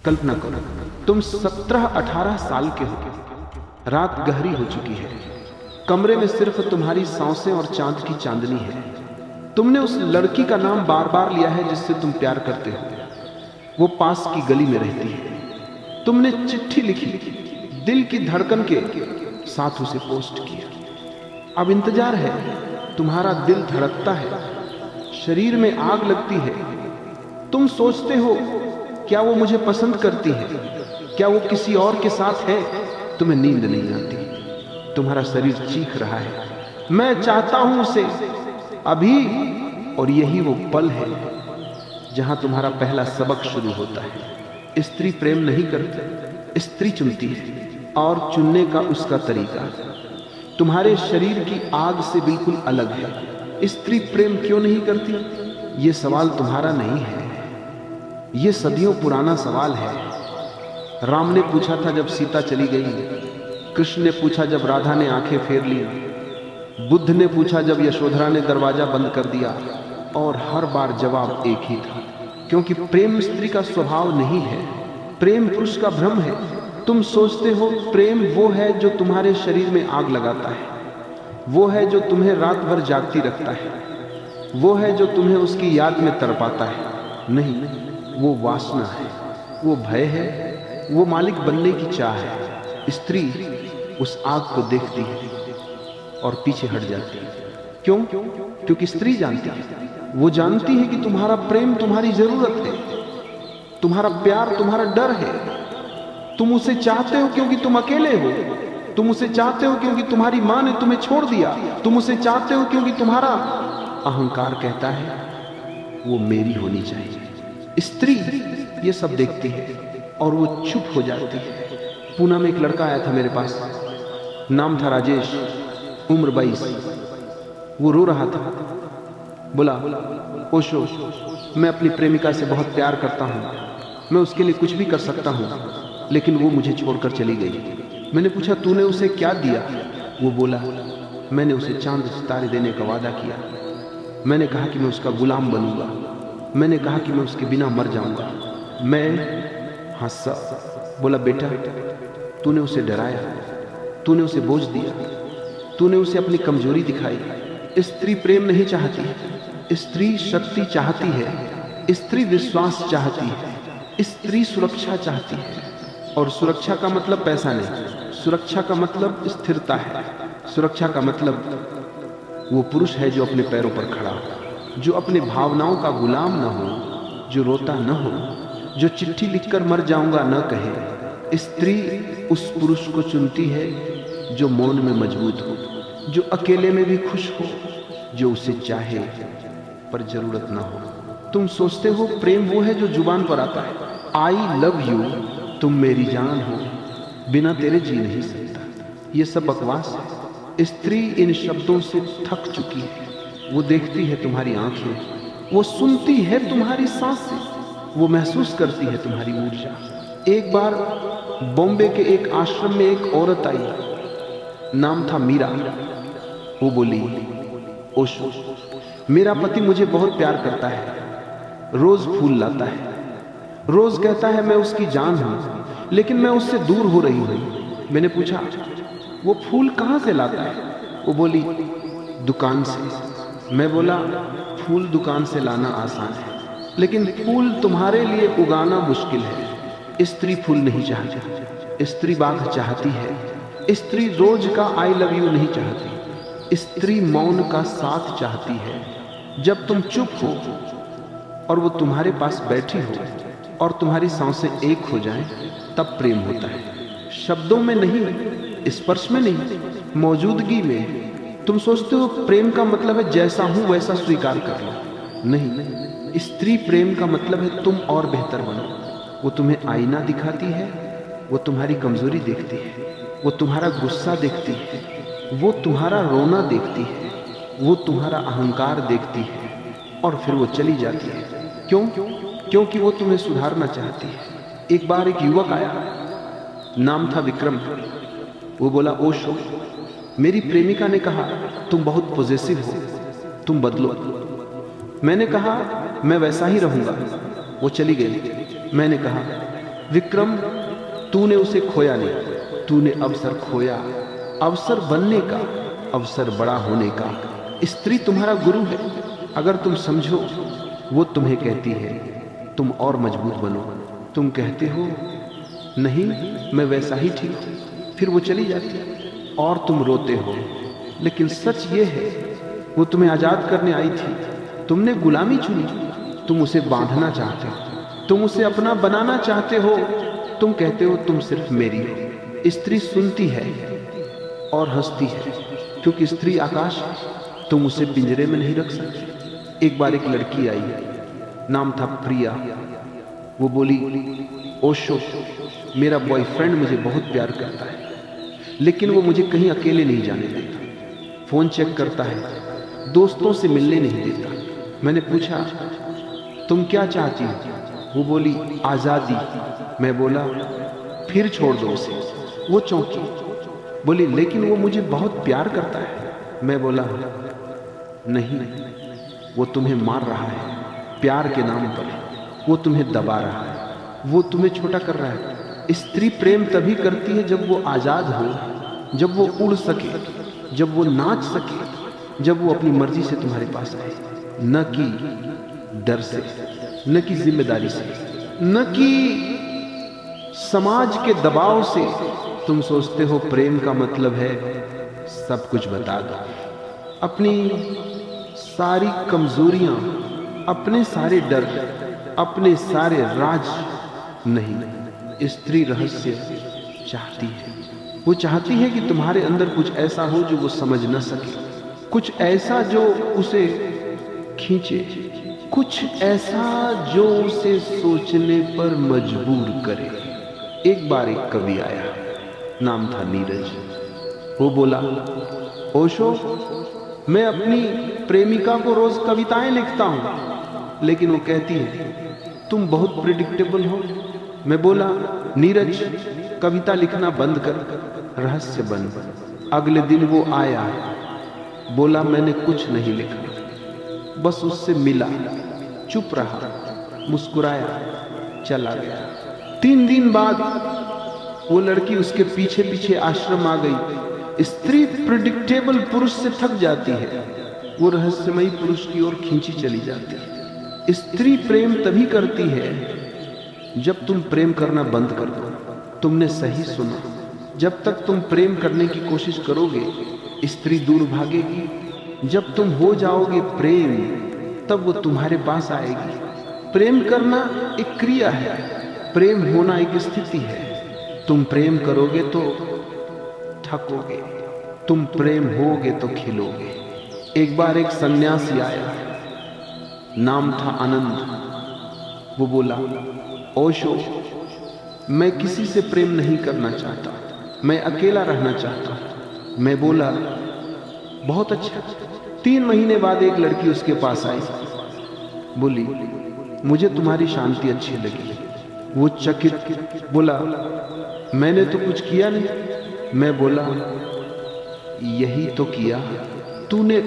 कल्पना करो, तुम 17-18 साल के हो, रात गहरी हो चुकी है, कमरे में सिर्फ तुम्हारी सांसें और चांद की चांदनी है। तुमने उस लड़की का नाम बार बार लिया है जिससे तुम प्यार करते हो। वो पास की गली में रहती है। तुमने चिट्ठी लिखी, दिल की धड़कन के साथ उसे पोस्ट किया। अब इंतजार है, तुम्हारा दिल धड़कता है, शरीर में आग लगती है। तुम सोचते हो, क्या वो मुझे पसंद करती है? क्या वो किसी और के साथ है? तुम्हें नींद नहीं आती, तुम्हारा शरीर चीख रहा है, मैं चाहता हूं उसे अभी। और यही वो पल है जहां तुम्हारा पहला सबक शुरू होता है। स्त्री प्रेम नहीं करती, स्त्री चुनती है, और चुनने का उसका तरीका तुम्हारे शरीर की आग से बिल्कुल अलग है। स्त्री प्रेम क्यों नहीं करती? ये सवाल तुम्हारा नहीं है, ये सदियों पुराना सवाल है। राम ने पूछा था जब सीता चली गई, कृष्ण ने पूछा जब राधा ने आंखें फेर ली, बुद्ध ने पूछा जब यशोधरा ने दरवाजा बंद कर दिया, और हर बार जवाब एक ही था, क्योंकि प्रेम स्त्री का स्वभाव नहीं है, प्रेम पुरुष का भ्रम है। तुम सोचते हो प्रेम वो है जो तुम्हारे शरीर में आग लगाता है, वो है जो तुम्हें रात भर जागती रखता है, वो है जो तुम्हें उसकी याद में तड़पाता है। नहीं, वो वासना है, वो भय है, वो मालिक बनने की चाह है। स्त्री उस आग को देखती है और पीछे हट जाती है। क्यों? क्योंकि स्त्री जानती है, वो जानती है कि तुम्हारा प्रेम तुम्हारी जरूरत है, तुम्हारा प्यार तुम्हारा डर है। तुम उसे चाहते हो क्योंकि तुम अकेले हो, तुम उसे चाहते हो क्योंकि तुम्हारी मां ने तुम्हें छोड़ दिया, तुम उसे चाहते हो क्योंकि तुम्हारा अहंकार कहता है वो मेरी होनी चाहिए। स्त्री ये सब देखती है और वो चुप हो जाती है। पूना में एक लड़का आया था मेरे पास, नाम था राजेश, उम्र 22। वो रो रहा था, बोला, ओशो, मैं अपनी प्रेमिका से बहुत प्यार करता हूं, मैं उसके लिए कुछ भी कर सकता हूं, लेकिन वो मुझे छोड़कर चली गई। मैंने पूछा, तूने उसे क्या दिया? वो बोला, मैंने उसे चांद सितारे देने का वादा किया, मैंने कहा कि मैं उसका गुलाम बनूंगा, मैंने कहा कि मैं उसके बिना मर जाऊंगा। मैं हंसा, बोला, बेटा तूने उसे डराया, तूने उसे बोझ दिया, तूने उसे अपनी कमजोरी दिखाई। स्त्री प्रेम नहीं चाहती, स्त्री शक्ति चाहती है, स्त्री विश्वास चाहती है, स्त्री सुरक्षा चाहती है। और सुरक्षा का मतलब पैसा नहीं, सुरक्षा का मतलब स्थिरता है, सुरक्षा का मतलब वो पुरुष है जो अपने पैरों पर खड़ा हो, जो अपने भावनाओं का गुलाम न हो, जो रोता न हो, जो चिट्ठी लिखकर मर जाऊंगा न कहे। स्त्री उस पुरुष को चुनती है जो मौन में मजबूत हो, जो अकेले में भी खुश हो, जो उसे चाहे पर जरूरत न हो। तुम सोचते हो प्रेम वो है जो जुबान पर आता है, आई लव यू, तुम मेरी जान हो, बिना तेरे जी नहीं सकता। ये सब बकवास है। स्त्री इन शब्दों से थक चुकी है। वो देखती है तुम्हारी आंखें, वो सुनती है तुम्हारी सांसें, वो महसूस करती है तुम्हारी ऊर्जा। एक बार बॉम्बे के एक आश्रम में एक औरत आई, नाम था मीरा। वो बोली, ओशो, मेरा पति मुझे बहुत प्यार करता है, रोज फूल लाता है, रोज कहता है मैं उसकी जान हूं, लेकिन मैं उससे दूर हो रही हूं। मैंने पूछा, वो फूल कहां से लाता है? वो बोली, दुकान से। मैं बोला, फूल दुकान से लाना आसान है, लेकिन फूल तुम्हारे लिए उगाना मुश्किल है। स्त्री फूल नहीं चाहती, स्त्री बाग चाहती है। स्त्री रोज का आई लव यू नहीं चाहती, स्त्री मौन का साथ चाहती है। जब तुम चुप हो और वो तुम्हारे पास बैठी हो और तुम्हारी सांसें एक हो जाएं, तब प्रेम होता है। शब्दों में नहीं, स्पर्श में नहीं, मौजूदगी में। तुम सोचते हो प्रेम का मतलब है जैसा हूं वैसा स्वीकार कर लो। नहीं, स्त्री प्रेम का मतलब है तुम और बेहतर बनो। वो तुम्हें आईना दिखाती है, वो तुम्हारी कमजोरी देखती है, वो तुम्हारा गुस्सा देखती है, वो तुम्हारा रोना देखती है, वो तुम्हारा अहंकार देखती है, और फिर वो चली जाती है। क्यों? क्योंकि वो तुम्हें सुधारना चाहती है। एक बार एक युवक आया, नाम था विक्रम। वो बोला, ओशो, मेरी प्रेमिका ने कहा तुम बहुत पॉजिटिव हो, तुम बदलो। मैंने कहा मैं वैसा ही रहूंगा। वो चली गई। मैंने कहा विक्रम, तूने उसे खोया नहीं, तूने अवसर खोया, अवसर बनने का, अवसर बड़ा होने का। स्त्री तुम्हारा गुरु है। अगर तुम समझो, वो तुम्हें कहती है तुम और मजबूत बनो। तुम कहते हो नहीं, मैं वैसा ही ठीक हूं, फिर वो चली जाती है और तुम रोते हो। लेकिन सच ये है, वो तुम्हें आजाद करने आई थी, तुमने गुलामी चुनी। तुम उसे बांधना चाहते हो, तुम उसे अपना बनाना चाहते हो। तुम कहते हो तुम सिर्फ मेरी हो। स्त्री सुनती है और हंसती है, क्योंकि स्त्री आकाश है, तुम उसे पिंजरे में नहीं रख सकते। एक बार एक लड़की आई, नाम था प्रिया। वो बोली, ओशो, मेरा बॉयफ्रेंड मुझे बहुत प्यार करता है, लेकिन वो मुझे कहीं अकेले नहीं जाने देता। फोन चेक करता है, दोस्तों से मिलने नहीं देता। मैंने पूछा, तुम क्या चाहती हो? वो बोली, आजादी। मैं बोला, फिर छोड़ दो उसे। वो चौंकी, बोली, लेकिन वो मुझे बहुत प्यार करता है। मैं बोला, नहीं, वो तुम्हें मार रहा है प्यार के नाम पर। वो तुम्हें दबा रहा है, वो तुम्हें छोटा कर रहा है। स्त्री प्रेम तभी करती है जब वो आजाद हो, जब वो उड़ सके, जब वो नाच सके, जब वो अपनी मर्जी से तुम्हारे पास आए, न कि डर से, न कि जिम्मेदारी से, न कि समाज के दबाव से। तुम सोचते हो प्रेम का मतलब है सब कुछ बता दो, अपनी सारी कमजोरियां, अपने सारे डर, अपने सारे राज। नहीं, स्त्री रहस्य चाहती है। वो चाहती है कि तुम्हारे अंदर कुछ ऐसा हो जो वो समझ न सके, कुछ ऐसा जो उसे खींचे, कुछ ऐसा जो उसे सोचने पर मजबूर करे। एक बार एक कवि आया, नाम था नीरज। वो बोला, ओशो, मैं अपनी प्रेमिका को रोज कविताएं लिखता हूं, लेकिन वो कहती है तुम बहुत प्रिडिक्टेबल हो। मैं बोला, नीरज, कविता लिखना बंद कर, रहस्य बन। अगले दिन वो आया, बोला, मैंने कुछ नहीं लिखा, बस उससे मिला, चुप रहा, मुस्कुराया, चला गया। 3 दिन बाद वो लड़की उसके पीछे पीछे आश्रम आ गई। स्त्री प्रिडिक्टेबल पुरुष से थक जाती है, वो रहस्यमयी पुरुष की ओर खींची चली जाती है। स्त्री प्रेम तभी करती है जब तुम प्रेम करना बंद कर दो। तुमने सही सुना, जब तक तुम प्रेम करने की कोशिश करोगे, स्त्री दूर भागेगी। जब तुम हो जाओगे प्रेम, तब वो तुम्हारे पास आएगी। प्रेम करना एक क्रिया है, प्रेम होना एक स्थिति है। तुम प्रेम करोगे तो थकोगे, तुम प्रेम होगे तो खिलोगे। एक बार एक सन्यासी आया, नाम था आनंद। वो बोला, ओशो, मैं किसी से प्रेम नहीं करना चाहता, मैं अकेला रहना चाहता। मैं बोला, बहुत अच्छा। 3 महीने बाद एक लड़की उसके पास आई, बोली, मुझे तुम्हारी शांति अच्छी लगी। वो चकित, बोला, मैंने तो कुछ किया नहीं। मैं बोला, यही तो किया, तूने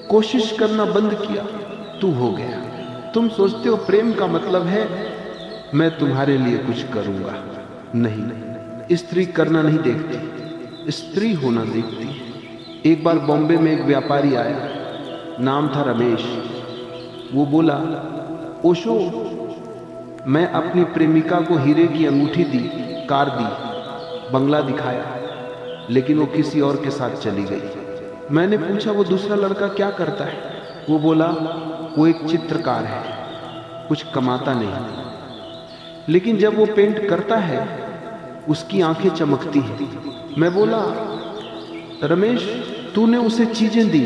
कोशिश करना बंद किया, तू हो गया। तुम सोचते हो प्रेम का मतलब है मैं तुम्हारे लिए कुछ करूंगा। नहीं, स्त्री करना नहीं देखती, स्त्री होना देखती है। एक बार बॉम्बे में एक व्यापारी आया, नाम था रमेश। वो बोला, ओशो, मैं अपनी प्रेमिका को हीरे की अंगूठी दी, कार दी, बंगला दिखाया, लेकिन वो किसी और के साथ चली गई। मैंने पूछा, वो दूसरा लड़का क्या करता है? वो बोला, वो एक चित्रकार है, कुछ कमाता नहीं, लेकिन जब वो पेंट करता है उसकी आंखें चमकती हैं। मैं बोला, रमेश, तूने उसे चीजें दी,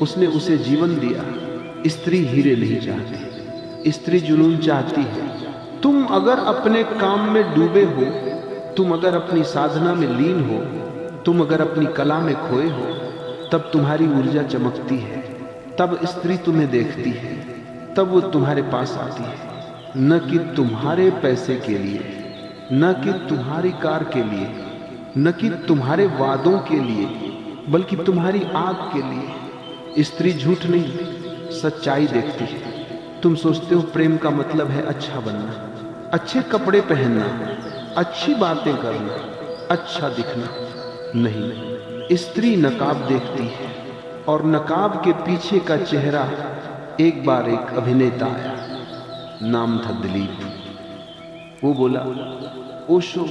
उसने उसे जीवन दिया। स्त्री हीरे नहीं चाहती, स्त्री जुनून चाहती है। तुम अगर अपने काम में डूबे हो, तुम अगर अपनी साधना में लीन हो, तुम अगर अपनी कला में खोए हो, तब तुम्हारी ऊर्जा चमकती है, तब स्त्री तुम्हें देखती है, तब वो तुम्हारे पास आती है। न कि तुम्हारे पैसे के लिए, न कि तुम्हारी कार के लिए, न कि तुम्हारे वादों के लिए, बल्कि तुम्हारी आग के लिए। स्त्री झूठ नहीं, सच्चाई देखती है। तुम सोचते हो प्रेम का मतलब है अच्छा बनना, अच्छे कपड़े पहनना, अच्छी बातें करना, अच्छा दिखना नहीं। स्त्री नकाब देखती है और नकाब के पीछे का चेहरा। एक बार एक अभिनेता आया, नाम था दिलीप। वो बोला, ओशो,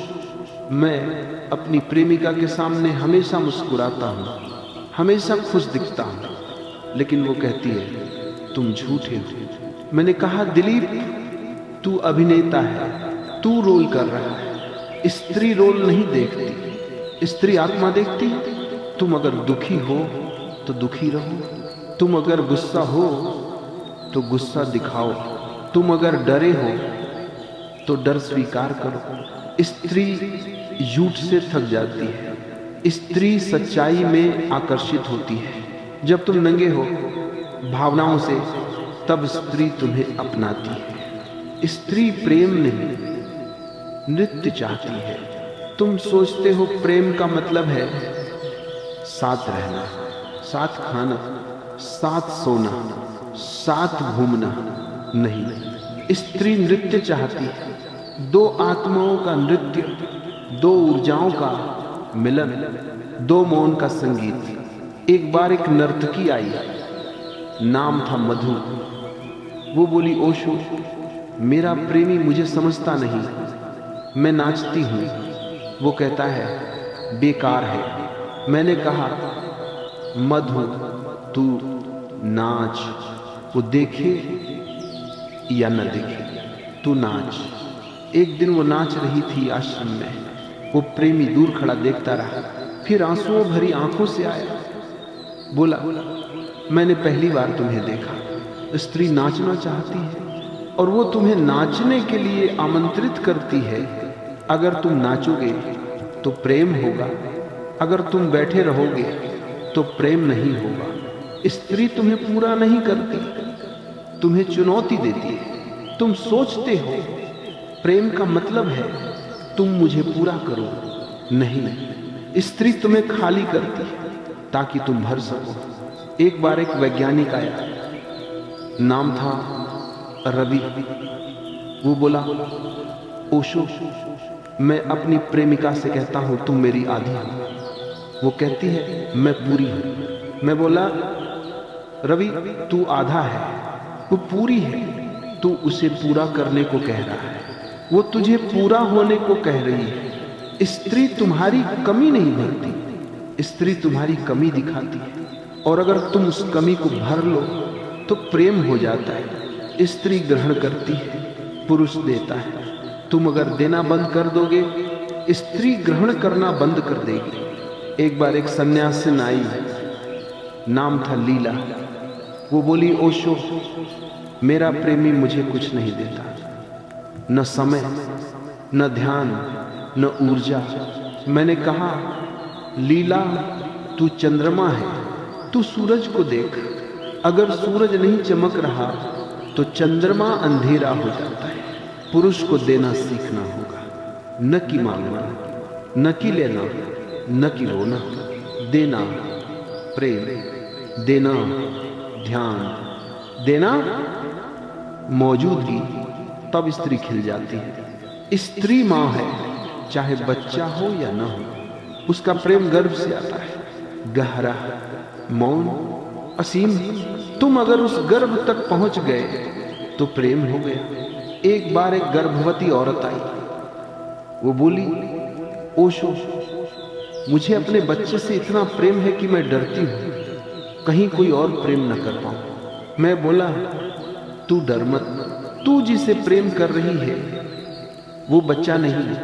मैं अपनी प्रेमिका के सामने हमेशा मुस्कुराता हूँ, हमेशा खुश दिखता हूँ, लेकिन वो कहती है तुम झूठे हो। मैंने कहा, दिलीप, तू अभिनेता है, तू रोल कर रहा है, स्त्री रोल नहीं देखती, स्त्री आत्मा देखती है। तुम अगर दुखी हो तो दुखी रहो, तुम अगर गुस्सा हो तो गुस्सा दिखाओ, तुम अगर डरे हो तो डर स्वीकार करो। स्त्री झूठ से थक जाती है, स्त्री सच्चाई में आकर्षित होती है। जब तुम नंगे हो भावनाओं से, तब स्त्री तुम्हें अपनाती है। स्त्री प्रेम नहीं, नृत्य चाहती है। तुम सोचते हो प्रेम का मतलब है साथ रहना, साथ खाना, साथ सोना, साथ घूमना। नहीं, स्त्री नृत्य चाहती है। दो आत्माओं का नृत्य, दो ऊर्जाओं का मिलन, दो मौन का संगीत। एक बार एक नर्तकी आई, नाम था मधु। वो बोली, ओशो, मेरा प्रेमी मुझे समझता नहीं, मैं नाचती हूँ। वो कहता है बेकार है। मैंने कहा, मधु, तू नाच, वो देखे या न देखे, तू नाच। एक दिन वो नाच रही थी आश्रम में। वो प्रेमी दूर खड़ा देखता रहा, फिर आंसुओं भरी आंखों से आया। बोला, मैंने पहली बार तुम्हें देखा। स्त्री नाचना चाहती है और वो तुम्हें नाचने के लिए आमंत्रित करती है। अगर तुम नाचोगे तो प्रेम होगा, अगर तुम बैठे रहोगे तो प्रेम नहीं होगा। स्त्री तुम्हें पूरा नहीं करती, तुम्हें चुनौती देती है। तुम सोचते हो प्रेम का मतलब है तुम मुझे पूरा करो। नहीं, स्त्री तुम्हें खाली करती है ताकि तुम भर सको। एक बार एक वैज्ञानिक आया, नाम था रवि। वो बोला, ओशो, मैं अपनी प्रेमिका से कहता हूं तुम मेरी आधी हो। वो कहती है मैं पूरी हूं। मैं बोला, रवि, तू आधा है, वो पूरी है। तू उसे पूरा करने को कह रहा है, वो तुझे पूरा होने को कह रही है। स्त्री तुम्हारी कमी नहीं भरती, स्त्री तुम्हारी कमी दिखाती है। और अगर तुम उस कमी को भर लो तो प्रेम हो जाता है। स्त्री ग्रहण करती है, पुरुष देता है। तुम अगर देना बंद कर दोगे, स्त्री ग्रहण करना बंद कर देगी। एक बार एक सन्यासिन आई, नाम था लीला। वो बोली, ओशो, मेरा प्रेमी मुझे कुछ नहीं देता, न समय, न ध्यान, न ऊर्जा। मैंने कहा, लीला, तू चंद्रमा है, तू सूरज को देख। अगर सूरज नहीं चमक रहा तो चंद्रमा अंधेरा हो जाता है। पुरुष को देना सीखना होगा, न कि मांगना, न कि लेना, न कि रोना। देना प्रेम, देना ध्यान, देना मौजूदगी, तब स्त्री खिल जाती है। स्त्री माँ है, चाहे बच्चा हो या ना हो, उसका प्रेम गर्भ से आता है, गहरा, मौन, असीम। तुम अगर उस गर्भ तक पहुंच गए तो प्रेम हो गया। एक बार एक गर्भवती औरत आई, वो बोली, ओशो, मुझे अपने बच्चे से इतना प्रेम है कि मैं डरती हूं कहीं कोई और प्रेम न कर पाऊं। मैं बोला, तू डर मत, तू जिसे प्रेम कर रही है वो बच्चा नहीं,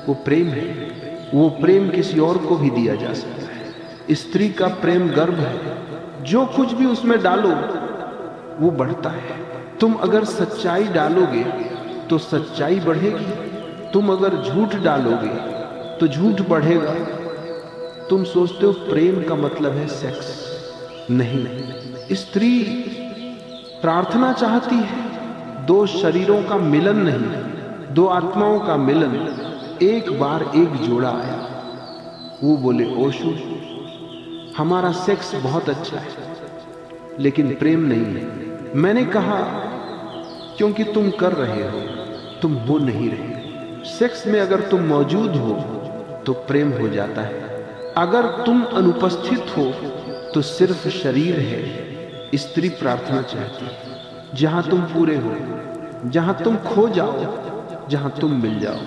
वो प्रेम है। वो प्रेम किसी और को भी दिया जा सकता है। स्त्री का प्रेम गर्भ है, जो कुछ भी उसमें डालो वो बढ़ता है। तुम अगर सच्चाई डालोगे तो सच्चाई बढ़ेगी, तुम अगर झूठ डालोगे तो झूठ बढ़ेगा। तुम सोचते हो प्रेम का मतलब है सेक्स, नहीं। स्त्री प्रार्थना चाहती है, दो शरीरों का मिलन नहीं, दो आत्माओं का मिलन। एक बार एक जोड़ा आया, वो बोले, ओशो, हमारा सेक्स बहुत अच्छा है लेकिन प्रेम नहीं है। मैंने कहा, क्योंकि तुम कर रहे हो, तुम वो नहीं रहे। सेक्स में अगर तुम मौजूद हो तो प्रेम हो जाता है, अगर तुम अनुपस्थित हो तो सिर्फ शरीर है। स्त्री प्रार्थना चाहती है जहां तुम पूरे हो, जहां तुम खो जाओ, जहां तुम मिल जाओ।